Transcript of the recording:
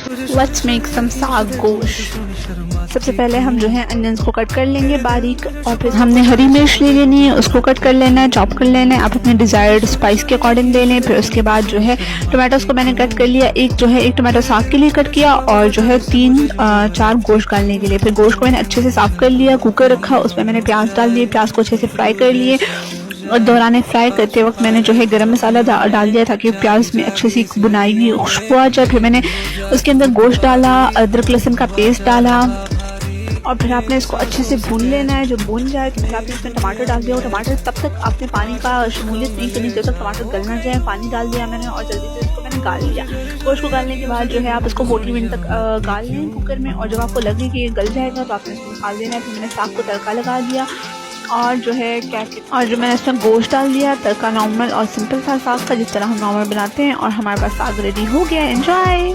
Let's make some साग गोश्त। सबसे पहले हम जो है अनियंस को कट कर लेंगे बारीक, और फिर हमने हरी मिर्च ले लेनी है, उसको कट कर लेना है, चॉप कर लेना है। आप अपने डिज़ायर्ड स्पाइस के अकॉर्डिंग ले लें। फिर उसके बाद जो है टमाटोस को मैंने कट कर लिया, एक टमाटो साग के लिए कट किया, और जो है 3-4 गोश्त डालने के लिए। फिर गोश्त को मैंने अच्छे से साफ़ कर लिया, कुकर रखा, उसमें मैंने प्याज डाल दिए, प्याज को अच्छे से फ्राई कर लिए। और दौरान फ्राई करते वक्त मैंने जो है गरम मसाला डाल दिया ताकि प्याज में अच्छी सी बुनाई की खुशबू आ जाए। फिर मैंने उसके अंदर गोश्त डाला, अदरक लहसुन का पेस्ट डाला, और फिर आपने इसको अच्छे से भून लेना है। जब भून जाए तो फिर आपने इसमें टमाटर डाल दिया, और टमाटर तब तक आपने पानी का शमूलियत नहीं करनी जब तक टमाटर गल ना जाए। पानी डाल दिया मैंने, और जल्दी से इसको मैंने गाल लिया। गोश्त को गालने के बाद जो है आप इसको 40 मिनट तक गाल लें कुकर में, और जब आपको लगे कि ये गल जाएगा तो आपने इसको निकाल देना है। फिर मैंने साग को तड़का लगा दिया, और जो है जो मैंने इसमें गोश्त डाल दिया। तड़का नॉर्मल और सिंपल था साग का, जिस तरह हम नॉर्मल बनाते हैं, और हमारे पास साग रेडी हो गया। एंजॉय।